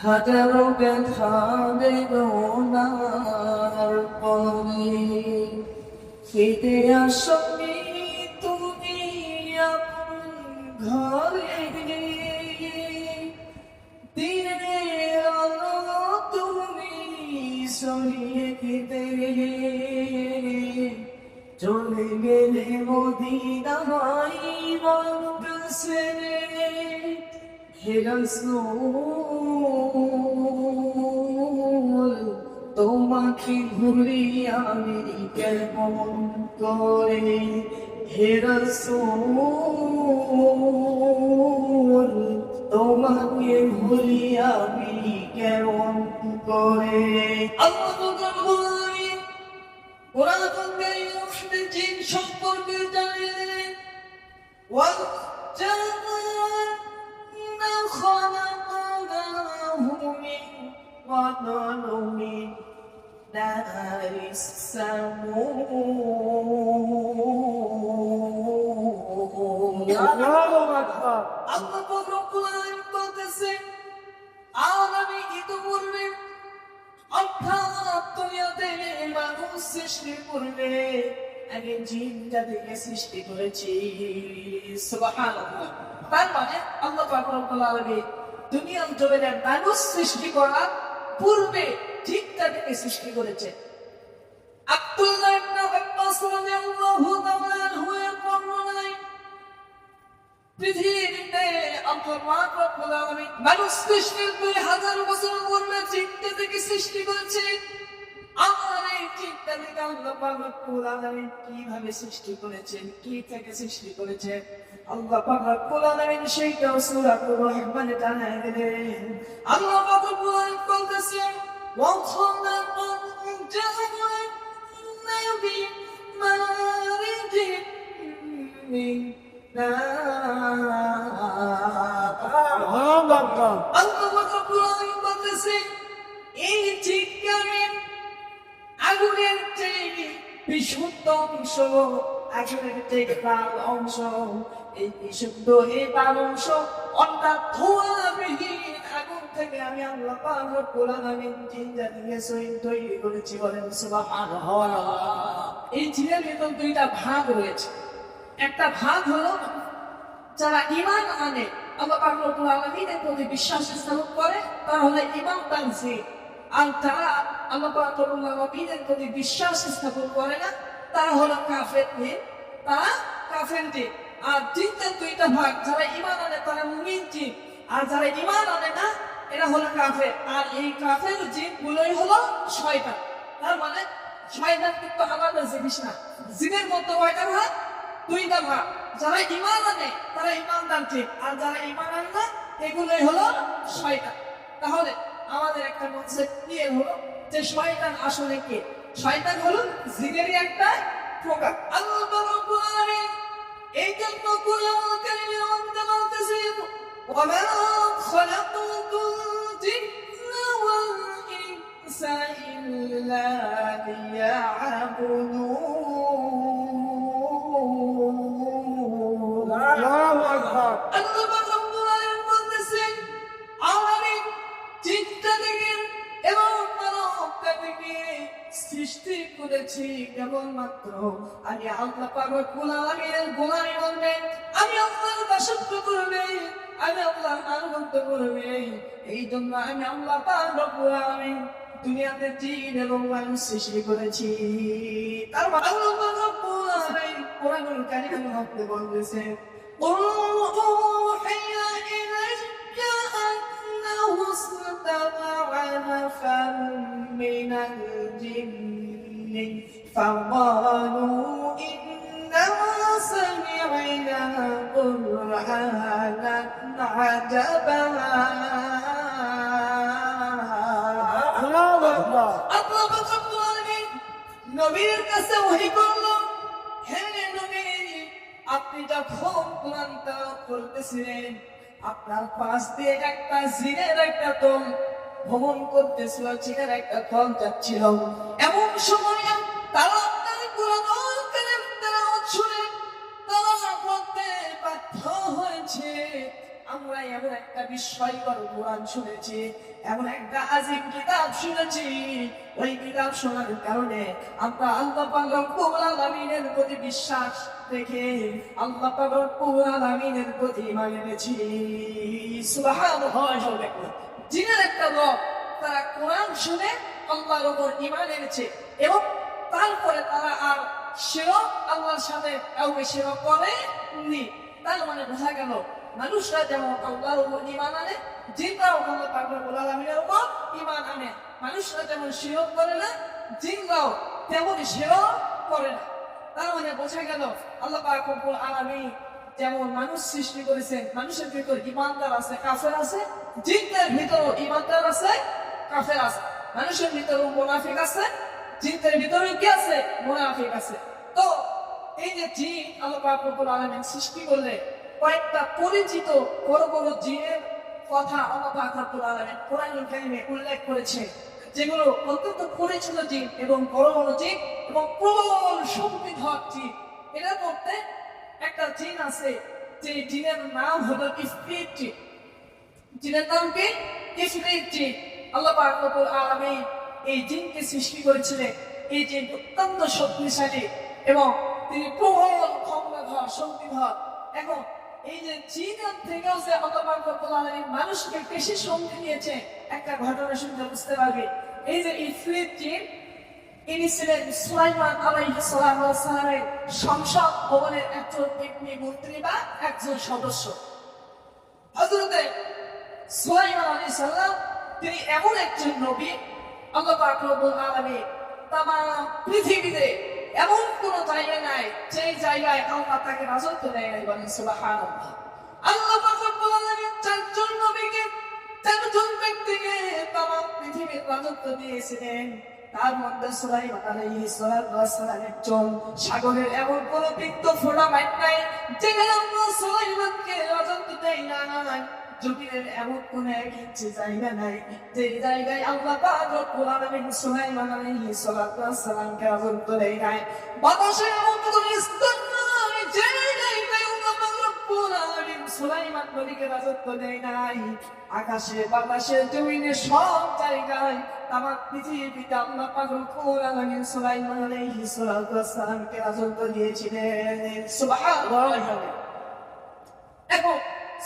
হাজারো ব্যথা বেদনার পরে ফিরে আসনি তুমি আপন ঘরে, দিনের আলো তুমি সরিয়ে দিতে চলে গেলে মদিনায় মজলিসে। হে রাসূল তোমাকে ভুলি আমি কেমন করে, হে রাসূল তোমাকে ভুলি আমি কেমন করে। আল্লাহ বলেন কোরআন কারীমে জিন সম্পর্কে জানিয়ে وَالْجَنَّ خَلَقْنَاهُ مِنْ قَبْلُ مِنْ نَارِ السَّمُومِ। আল্লাহ রব্বুল আলামিন বলতেছেন, আমি ইতিপূর্বে অর্থাৎ দুনিয়াতে মানুষ সৃষ্টি করবে আগে জিন জাতিকে সৃষ্টি করেছি। সুবহানাল্লাহ। তার মানে আল্লাহ পাক রব্বুল আলামিন দুনিয়ার জমিনে মানুষ সৃষ্টি করার পূর্বে জিন জাতিকে সৃষ্টি করেছে। আব্দুল্লাহ ইবনে আব্বাস রাদিয়াল্লাহু তাআলা আনহু বর্ণনায় পৃথিবীতে আল্লাহ পাক রব্বুল আলামিন মানুষ সৃষ্টির 2000 বছর পূর্বে জিন জাতিকে সৃষ্টি করেছে। আমার এই চিন্তা থেকে আল্লাহ পাক রব্বুল আলামিন কিভাবে সৃষ্টি করেছেন, কি থেকে সৃষ্টি করেছেন, আল্লাহ পাক রব্বুল আলামিন সেইটা সূরাতুর রহমানে জানায় দিলেন। আল্লাহ পাক রব্বুল আলামিন বলতেছেন, ওয়া খালাকাল জান্নাতা মিন মারিজিন মিন নার। আল্লাহ পাক রব্বুল আলামিন বলতেছেন, এই জিজ্ঞাসা আগুনের যে বিশুদ্ধ অংশ, আগুনের যে লাল অংশ, এই বিশুদ্ধ এই লাল অংশ অর্থাৎ ধোঁয়াবিহীন আগুন থেকে আমি আল্লাহ পাক রব্বুল আলামিন জিন জাতিকে তৈরি করেছি। বলেন সুবহানাল্লাহ। এই জিনের ভিতর দুইটা ভাগ রয়েছে। একটা ভাগ হলো যারা ঈমান আনে, আল্লাহ পাক রব্বুল আলামিনের প্রতি বিশ্বাস স্থাপন করে, তারা হলো ঈমানদার জিন। আর যারা আল্লাহ পাক রব্বুল আলামিনের প্রতি বিশ্বাস স্থাপন করে না, তারা হলো কাফের জিন, তারা কাফের জিন। আর জিনদের দুইটা ভাগ, যারা ঈমান আনে তারা মুমিন জিন, আর যারা ঈমান আনে না এরা হলো কাফের। আর এই কাফের জিনগুলোই হলো শয়তান। তার মানে শয়তান কিন্তু আলাদা জিনিস না। জিনের মধ্যে কয়টা ভাগ? দুইটা ভাগ। যারা ঈমান আনে তারা ঈমানদার জিন, আর যারা ঈমান আনে না এগুলোই হলো শয়তান। তাহলে আমাদের একটা কনসেপ্ট ক্লিয়ার হলো যে শয়তান আসলে কি। শয়তান হলো জিনেরই একটা প্রকার। আল্লাহ রাব্বুল আলামিন এই জন্য কোরআন কারীমে আমাদের বলতেছেন, ওয়া মা খালাকাতুল জিন্না ওয়াল ইনসা ইল্লা লিয়াবুদুন। আল্লাহু আকবার। আল্লাহ রাব্বুল আলামিন বলতেছেন, আমি চিন্তা থেকে এবং মানবতা থেকে সৃষ্টি করেছি কেবলমাত্র আমি আল্লাহ পাক রব্বুল আলামিনের গোলামি করবে, আমি আল্লাহর দাসত্ব করবে, আমি আল্লাহর আনুগত্য করবে। এই জন্য আমি আল্লাহ পাক রব্বুল আলামিন দুনিয়াতে জিন এবং মানুষ সৃষ্টি করেছি। তার মানে আল্লাহ পাক রব্বুল আলামিন কোরআনুল কারীমের মধ্যে বলতেছেন, نفر من الجن فقالوا إنا سمعنا قرآنا عجبا নবীর কাছে ওহী করলো, হে নবী আপনি যখন কোরআন তেলাওয়াত করতেছিলেন আপনার পাশ দিয়ে একটা জিনের একটা দল ভ্রমণ করতেছিল, জিনের একটা দল যাচ্ছিল। এমন সময় তারা আপনার কোরআনুল কারীম তেলাওয়াত শুনে তারা বলতে বাধ্য হয়েছে, আমরা এমন একটা বিস্ময়কর কোরআন শুনেছি, এমন একটা আজিম কিতাব শুনেছি। ওই কিতাব শোনার কারণে আমরা আল্লাহ পাক রব্বুল আলামিনের প্রতি বিশ্বাস রেখে আল্লাহ পাক রব্বুল আলামিনের প্রতি ঈমান এনেছি। সুবহানাল্লাহ। জিনের একটা লোক তারা কোরআন শুনে আল্লাহর উপর ঈমান এনেছে এবং তারপরে তারা আর সেও আল্লাহর সাথে কাউকে সেবা করেনি। তার মানে বোঝা গেল মানুষরা যেমন আল্লাহর উপর ঈমান আনে, জিনরাও আল্লাহ পাক রব্বুল আলামিনের উপর ঈমান আনে। মানুষরা যেমন শিরক করে না, জিনরাও তেমনই শিরক করে না। তার মানে বোঝা গেল আল্লাহ পাক রব্বুল আলামিন যেমন মানুষ সৃষ্টি করেছেন, মানুষের ভিতর ঈমানদার আছে, কাফের আছে, জিনদের ভিতরও ঈমানদার আছে, কাফের আছে। মানুষের ভিতরেও মুনাফিক আছে, জিনদের ভিতরেও কি আছে? মুনাফিক আছে। তো এই যে জিন আল্লাহ পাক রব্বুল আলামিন সৃষ্টি করলে কয়েকটা পরিচিত বড় বড় জিনের কথা আল্লাহ পাক রব্বুল আলামিন কোরআনুল কারীমে উল্লেখ করেছে, যেগুলো অত্যন্ত পরিচিত জিন এবং বড় বড় জিন এবং প্রবল শক্তিধর জিন। এর মধ্যে একটা জিন আছে, যে জিনের নাম হলো ইফরিত জিন। জিনের নাম কি? ইফরিত জিন। আল্লাহ পাক রব্বুল আলামিন এই জিনকে সৃষ্টি করেছিলেন। এই জিন অত্যন্ত শক্তিশালী এবং তিনি প্রবল ক্ষমতাধর, শক্তিধর। এখন এই যে জিনের থেকেও যে আল্লাহ পাক রব্বুল আলামিন মানুষকে বেশি শক্তি দিয়েছে, একটা ঘটনা শুনতে বুঝতে পারবে। এই যে ইফরিত জিন, ইনি ছিলেন সুলাইমান আলাইহিস সালামের সংসদ ভবনের একজন এমপি, মন্ত্রী বা একজন সদস্য। হযরতে সুলাইমান আলাইহিস সালাম তিনি এমন একজন নবী, আল্লাহ পাক রব্বুল আলামিন তাম পৃথিবীতে এমন কোন জায়গা নাই যে জায়গায় আল্লাহ তাকে রাজত্ব দেয় নাই। বলেন সুবহানাল্লাহ। আল্লাহ পাক রব্বুল আলামিন চারজন নবীকে, চারজন ব্যক্তিকে তাম পৃথিবীর রাজত্ব দিয়েছিলেন। তার মধ্যে সুলাইমান আলাইহিস সালাম একজন। সাগরের এমন কোন বৃত্ত ফোঁটা মাইট নাই যেখানে আল্লাহ সুলাইমানকে রাজত্ব দেয় নাই। জমিনের এমন কোন এক ইঞ্চি জায়গা নাই যে জায়গায় আল্লাহ পাক রব্বুল আলামিন সুলাইমান আলাইহিস সালামকে রাজত্ব দেয় নাই। বাতাসের এমন কোন স্তর নাই যে জায়গায় আল্লাহ পাক রব্বুল আলামিন সুলাইমান নবীকে রাজত্ব দেয় নাই। আকাশে, বাতাসে, জমিনে সব জায়গায় তামাম পৃথিবীতে আল্লাহ পাক রব্বুল আলামিন সুলাইমান আলাইহিস সালামকে রাজত্ব দিয়েছিলেন। সুবহানাল্লাহ। এখন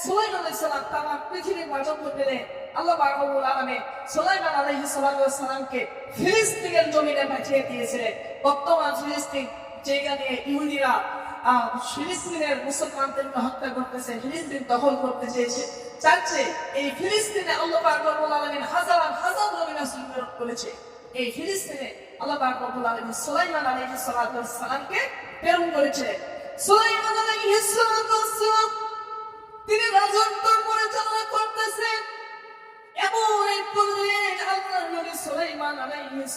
সুলাইমান আলাইহিস সালাম তামাম পৃথিবীর রাজত্ব পেলেন। আল্লাহ পাক রব্বুল আলামিন সুলাইমান আলাইহিস সালামকে ফিলিস্তিনের জমিনে পাঠিয়ে দিয়েছিলেন। বর্তমান ফিলিস্তিন যেখানে ইহুদিরা ফিলিস্তিনের মুসলমানদেরকে হত্যা করতেছে, ফিলিস্তিন দখল করতে চেয়েছে, চাচ্ছে, এই ফিলিস্তিনে আল্লাহ পাক রব্বুল আলামিন হাজার হাজার নবী রাসূল প্রেরণ করেছে। এই ফিলিস্তিনে আল্লাহ পাক রব্বুল আলামিন সুলাইমান আলাইহিস সালামকে প্রেরণ করেছিলেন। সুলাইমান আলাইহিস সালাম তিনি রাজত্ব পরিচালনা করতেছেন। এমন এক পর্যায়ে আল্লাহর নবী সুলাইমান আলাইহিস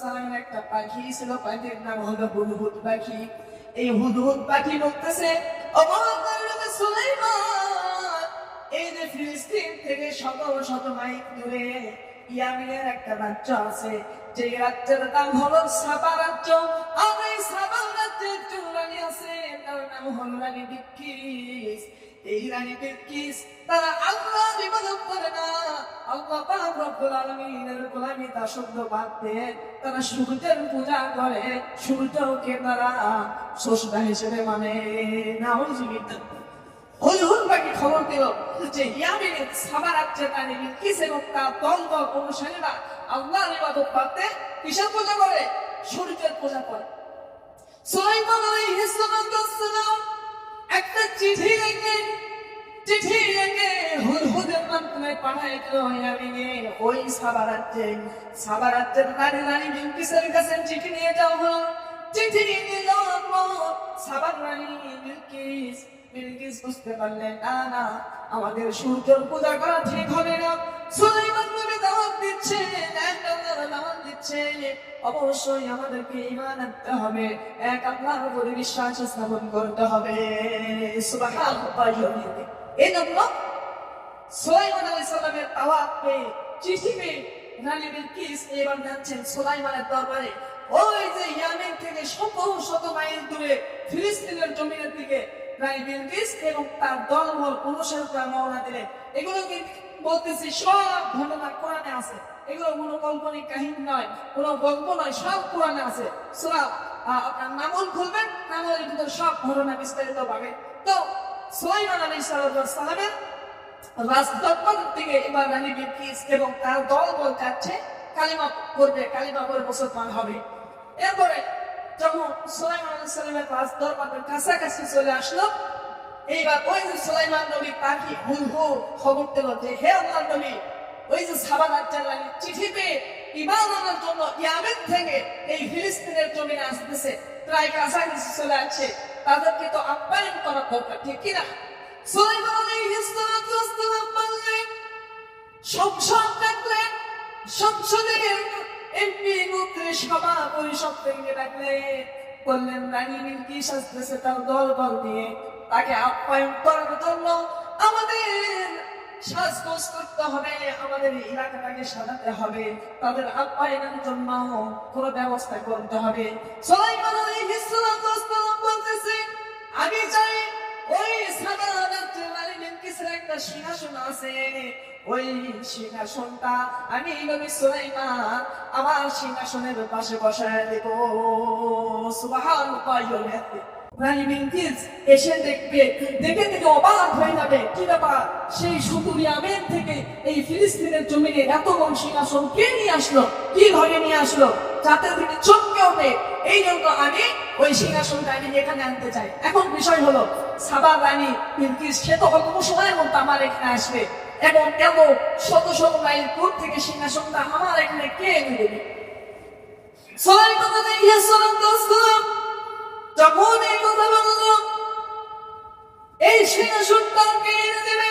সালামের একটা পাখি ছিল, পাখির নাম হলো হুদহুদ পাখি। এই হুদহুদ পাখি বলতেছে, ও আল্লাহর নবী সুলাইমান, এই যে ফিলিস্তিন থেকে শত শত মাইল দূরে ইয়ামিনের একটা রাজ্য আছে, যে রাজ্যের নাম হলো সাবা রাজ্য। আর এই সাবা রাজ্যে একজন রানী আছে, তার নাম হলো রানী বিলকিস। এই রানী বিলকিস তারা আল্লাহর ইবাদত করে না, আল্লাহ পাক রব্বুল আলামিনের গোলামি দাসত্ব বাদ দিয়ে তারা সূর্যের পূজা করে। সূর্যকে তারা স্রষ্টা হিসেবে মানে। নাউযুবিল্লাহ। হুদহুদ পাখি খবর দিল যে ইয়ামিনের সাবা রাজ্যের রানী বিলকিস এবং তার দলবল অনুসারীরা আল্লাহর ইবাদত বাদ দিয়ে কিসের পূজা করে? সূর্যের পূজা করে। সুলাইমান আলাইহিস সালাম একটা চিঠি লেখে হুদহুদের মাধ্যমে পাঠায় দিল ইয়ামিনে। ওই সাবা রাজ্যের রানী বিলকিসের কাছে চিঠি নিয়ে যাওয়া হলো। চিঠি নিয়ে যাওয়ার পর সাবার রানী বিলকিস বুঝতে পারলেন, না, আমাদের সূর্যের পূজা করা ঠিক হবে না। সুলাইমান নবী দাওয়াত দিচ্ছে, দাওয়াত দিচ্ছে, অবশ্যই আমাদেরকে ঈমান আনতে হবে, এক আল্লাহর উপর বিশ্বাস স্থাপন করতে হবে। সুবহানাল্লাহ। এই জন্য সুলাইমান আলাইহিস সালামের দাওয়াত পেয়ে, চিঠি পেয়ে রানী বিলকিস এবার যাচ্ছেন সুলাইমানের দরবারে। ওই যে ইয়ামেন থেকে শত শত মাইল দূরে ফিলিস্তিনের জমিনের দিকে রানী বিলকিস এবং তার দলবল পুরুষেরা রওনা দিলেন। এগুলো কি বলতেছি সব ঘটনা কোরআনে আছে, এগুলো কোনো কাল্পনিক কাহিনী নয়, কোনো গল্প নয়, সব কোরআনে আছে। সূরা আপনার নামল খুলবেন, নামলের ভিতর সব ঘটনা বিস্তারিত পাবে। তো সুলাইমান আলাইহিস সালামের রাজদরবার থেকে এবার রানী বিলকিস এবং তার দলবল যাচ্ছে, কালিমা পড়বে, কালিমা পড়ে মুসলমান হবে। এরপরে যখন সুলাইমান আলাইহিস সালামের রাজদরবারের কাছাকাছি চলে আসলো, এইবার ওই যে সুলাইমান নবী পাখি হুলহু খবর দিল যে হে আল্লাহর নবী, ওই যে সাবা রাজ্যের রানী চিঠি পেয়ে ঈমান আনার জন্য ইয়ামেন থেকে এই ফিলিস্তিনের জমিনে আসতেছে, প্রায় কাছাকাছি চলে আসছে, তাদেরকে তো আপ্যায়ন করা দরকার, ঠিক কিনা? সুলাইমান আলাইহিস সালাম বললেন, সংসদ ডাকলেন, সংসদের এমপি মন্ত্রী সভা পরিষদ থেকে ডাকলেন, বললেন রানী বিলকিস আসতেছে তার দলবল নিয়ে, তাকে আপ্যায়ন করার জন্য আমাদের সাজগোজ করতে হবে, আমাদের এলাকাটাকে সাজাতে হবে, তাদের আপ্যায়নের জন্য কোনো ব্যবস্থা করতে হবে। সুলাইমান আলাইহিস সালাম বলতেছে, আমি চাই ওই সাধারণ রানী বিলকিসের একটা সিংহাসন আছে, ওই সিংহাসনটা আমি নবী সুলাইমান আমার সিংহাসনের পাশে বসায় দেব। সুবহানাল্লাহ। রানী বিলকিস এসে দেখবে, দেখে দেখে অবাক হয়ে যাবে, কি ব্যাপার, সেই সুদূর ইয়ামেন থেকে এই ফিলিস্তিনের জমিনে এত বড় সিংহাসন কে নিয়ে আসলো, কি ঘরে নিয়ে আসলো, যাতে তিনি চমকে ওঠে। এই জন্য আমি ওই সিংহাসনটা আমি এখানে আনতে চাই। এখন বিষয় হলো, সাবা রানী বিলকিস সে তো অল্প সময়ের মধ্যে আমার এখানে আসবে, এবং এত শত শত মাইল দূর থেকে সিংহাসনটা আমার এখানে কে এনে দেবে? সুলাইমান আলাইহিস সালাম যখন এই কথা বলল, এই সিংহাসনটা কে এনে দেবে,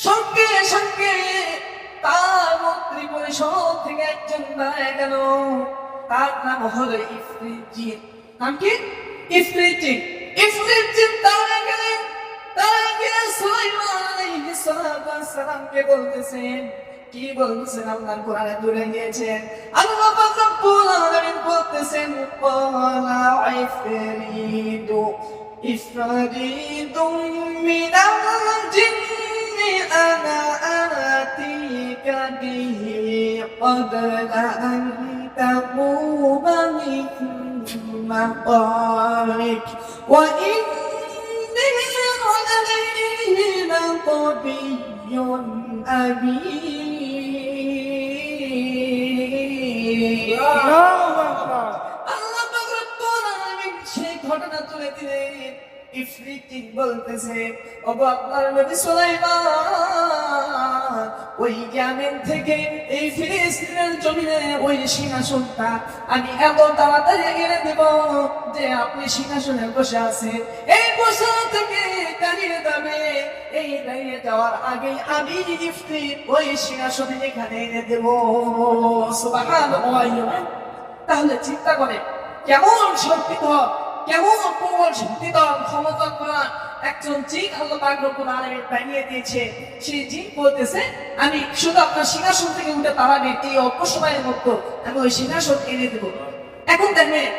সঙ্গে সঙ্গে তার মন্ত্রী পরিষদ থেকে একজন দাঁড়ায় গেল, তার নাম হলো ইফরিত। নাম কি? ইফরিত। দাঁড়ায় গেলেন, দাঁড়ায় গেলে সুলাইমান আলাইহিস সালামকে বলতেছেন, কি বলতেছেন? আল্লাহর কোরআনে তুলে নিয়েছেন, আল্লাহ পাক রব্বুল আলামিন বলতেছেন, ক্বালা ইফরিতুম মিনাল জিন্নি আনা আতিকা বিহি ক্বাবলা আন তাকুমা মিন মাকামিক ওয়া ইন্নী আলাইহি লাকাবিয়্যুন আমিন। আল্লাহ পাক রব্বুল আলামিন সেই ঘটনা তুলে দিলেন। ইফরিত বলতেছে, ওগো আল্লাহর নবী সুলাইমান, ওই ইয়ামেন থেকে এই ফিলিস্তিনের জমিনে ওই সিংহাসনটা আমি এত তাড়াতাড়ি এনে দেব যে আপনি সিংহাসনে বসে আছেন, এই বসা থেকে দাঁড়িয়ে যাবে, এই দাঁড়িয়ে যাওয়ার আগে আমি ইফরিত ওই সিংহাসনে এখানে এনে দেব। সুবহানাল্লাহ। তাহলে চিন্তা করে কেমন শক্তিত, কেমন প্রবল শক্তিত ক্ষমতা করা একজন জিন আল্লাহ পাক রব্বুল আলামিন বানিয়ে দিয়েছে। সেই জিন বলতেছে, আমি শুধু আপনার সিংহাসন থেকে উঠে দাঁড়াবে এই অল্প সময়ের মধ্যে আমি ওই সিংহাসন এনে দেবো। এখন দেখবেন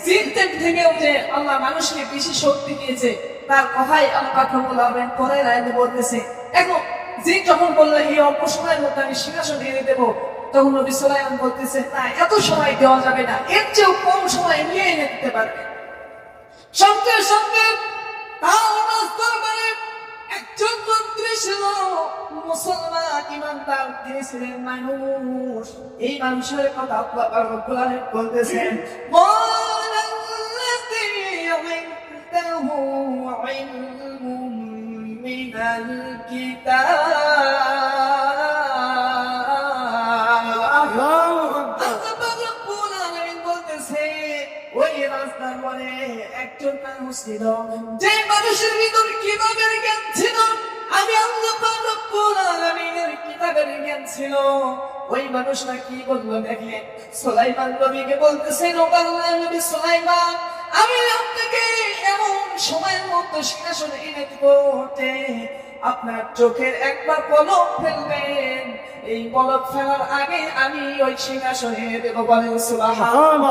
জিন থেকে যে আল্লাহ মানুষকে বেশি শক্তি দিয়েছে, তার কথাই আল্লাহ পাক রব্বুল আলামিন পরে রায় বলতেছে। এখন জিন যখন বললো এই অল্প সময়ের মধ্যে আমি সিংহাসন এনে দেবো, তখন নবী সুলাইমান বলতেছে, না এত সময় দেওয়া যাবে না, এর চেয়েও কম সময় নিয়ে এনে দিতে পারবে। সঙ্গে সঙ্গে একজন মন্ত্রী ছিল, মুসলমান ইমানদার, তিনি ছিলেন মানুষ। এই মানুষের কথা আল্লাহ পাক রব্বুল আলামিন বলতেছেন, ওয়াল্লাযী ইনদাহু ইলমুম মিনাল কিতাব। ওই রাস্তার পরে একজন মানুষ ছিল, যে মানুষের ভিতর কিতাবের জ্ঞান ছিল, আমি আল্লাহ পাক রব্বুল আলামিনের কিতাবের জ্ঞান ছিল। ওই মানুষটা কি বললো দেখলেন, সুলাইমান নবীকে বলতেছেন, ও আল্লাহর নবী সুলাইমান, আমি আপনাকে এমন সময়ের মধ্যে সিংহাসনে এনে দিব যে আপনার চোখের একবার পলক ফেলবেন, এই পলক ফেলার আগে আমি ওই সিংহাসনে দেব। বলেন সুবহানাল্লাহ।